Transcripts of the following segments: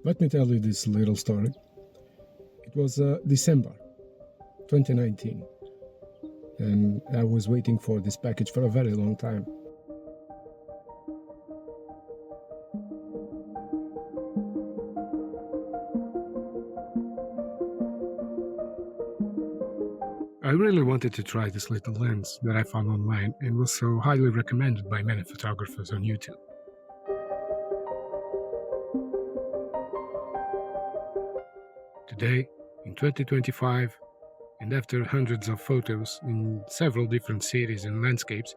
Let me tell you this little story. It was December 2019, and I was waiting for this package for a very long time. I really wanted to try this little lens that I found online and was so highly recommended by many photographers on YouTube. Today, in 2025, and after hundreds of photos in several different cities and landscapes,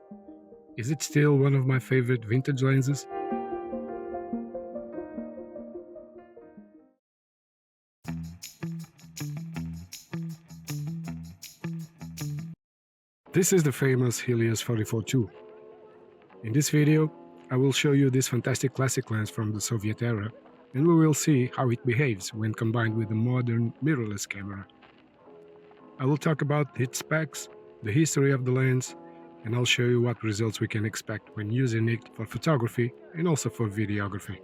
is it still one of my favorite vintage lenses? This is the famous Helios 44-2. In this video, I will show you this fantastic classic lens from the Soviet era, and we will see how it behaves when combined with a modern mirrorless camera. I will talk about its specs, the history of the lens, and I'll show you what results we can expect when using it for photography and also for videography.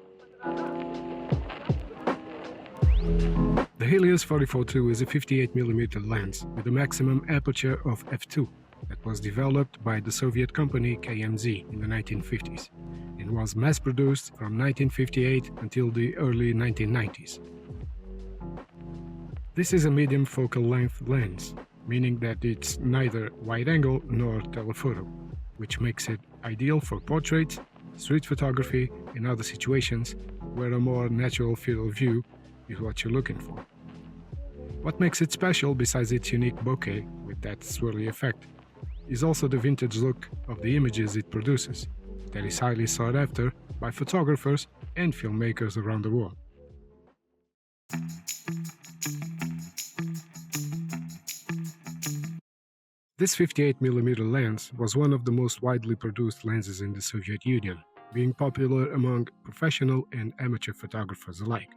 The Helios 44-2 is a 58mm lens with a maximum aperture of f2 that was developed by the Soviet company KMZ in the 1950s and was mass-produced from 1958 until the early 1990s. This is a medium focal length lens, meaning that it's neither wide-angle nor telephoto, which makes it ideal for portraits, street photography, and other situations where a more natural field of view is what you're looking for. What makes it special, besides its unique bokeh with that swirly effect, is also the vintage look of the images it produces, that is highly sought after by photographers and filmmakers around the world. This 58mm lens was one of the most widely produced lenses in the Soviet Union, being popular among professional and amateur photographers alike.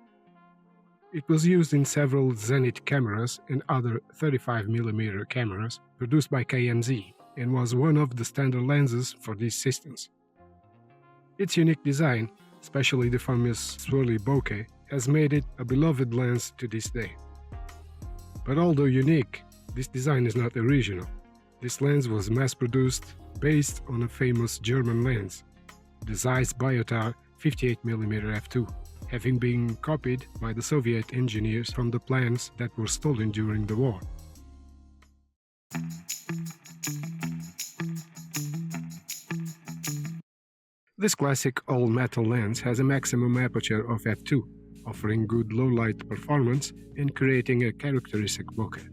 It was used in several Zenit cameras and other 35mm cameras produced by KMZ, and was one of the standard lenses for these systems. Its unique design, especially the famous swirly bokeh, has made it a beloved lens to this day. But although unique, this design is not original. This lens was mass-produced based on a famous German lens, the Zeiss Biotar 58mm f2, having been copied by the Soviet engineers from the plans that were stolen during the war. This classic all-metal lens has a maximum aperture of f2, offering good low-light performance and creating a characteristic bokeh.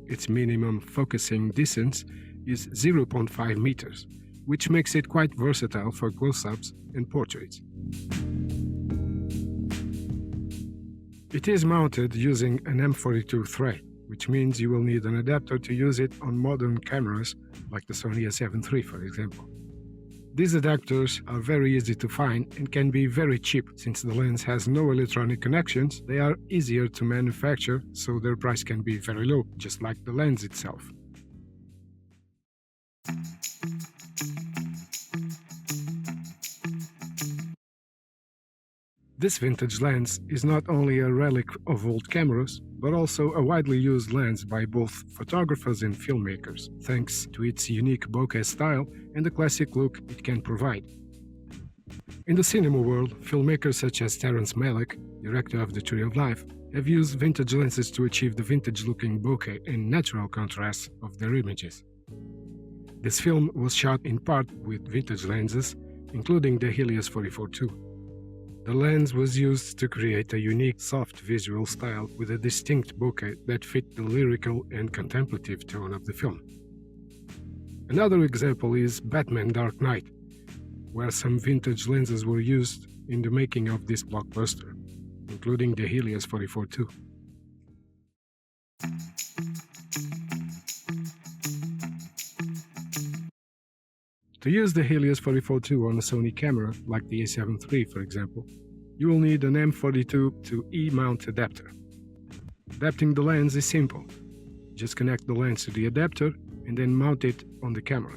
Its minimum focusing distance is 0.5 meters, which makes it quite versatile for close-ups and portraits. It is mounted using an M42 thread, which means you will need an adapter to use it on modern cameras like the Sony A7 III, for example. These adapters are very easy to find and can be very cheap. Since the lens has no electronic connections, they are easier to manufacture, so their price can be very low, just like the lens itself. This vintage lens is not only a relic of old cameras, but also a widely used lens by both photographers and filmmakers, thanks to its unique bokeh style and the classic look it can provide. In the cinema world, filmmakers such as Terrence Malick, director of The Tree of Life, have used vintage lenses to achieve the vintage-looking bokeh and natural contrast of their images. This film was shot in part with vintage lenses, including the Helios 44-2. The lens was used to create a unique soft visual style with a distinct bokeh that fit the lyrical and contemplative tone of the film. Another example is Batman Dark Knight, where some vintage lenses were used in the making of this blockbuster, including the Helios 44-2. To use the Helios 44-2 on a Sony camera, like the A7 III for example, you will need an M42 to E mount adapter. Adapting the lens is simple. Just connect the lens to the adapter and then mount it on the camera.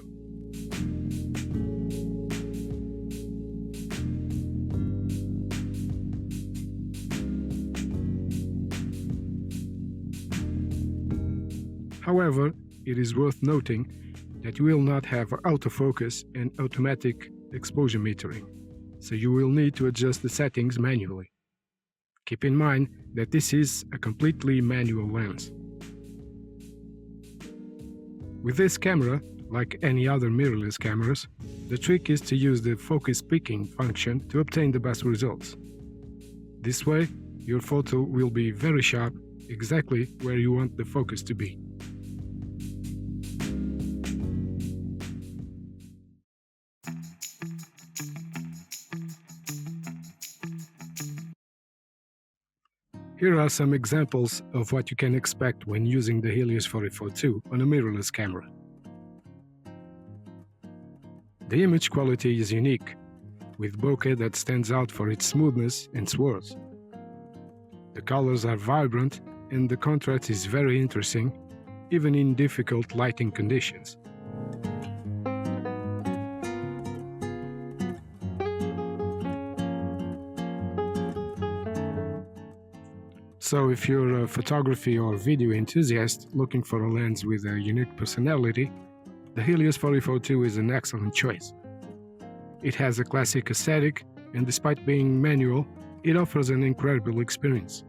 However, it is worth noting that you will not have autofocus and automatic exposure metering, so you will need to adjust the settings manually. Keep in mind that this is a completely manual lens. With this camera, like any other mirrorless cameras, the trick is to use the focus picking function to obtain the best results. This way, your photo will be very sharp, exactly where you want the focus to be. Here are some examples of what you can expect when using the Helios 44-2 on a mirrorless camera. The image quality is unique, with bokeh that stands out for its smoothness and swirls. The colors are vibrant and the contrast is very interesting, even in difficult lighting conditions. So if you're a photography or video enthusiast looking for a lens with a unique personality, the Helios 44-2 is an excellent choice. It has a classic aesthetic, and despite being manual, it offers an incredible experience.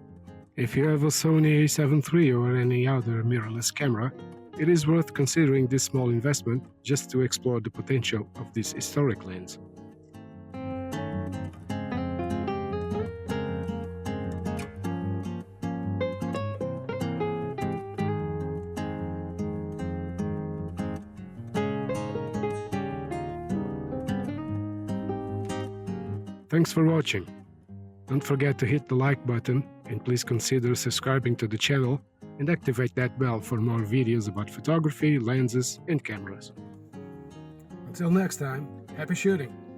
If you have a Sony a7 III or any other mirrorless camera, it is worth considering this small investment just to explore the potential of this historic lens. Thanks for watching. Don't forget to hit the like button and please consider subscribing to the channel and activate that bell for more videos about photography, lenses and cameras. Until next time, happy shooting!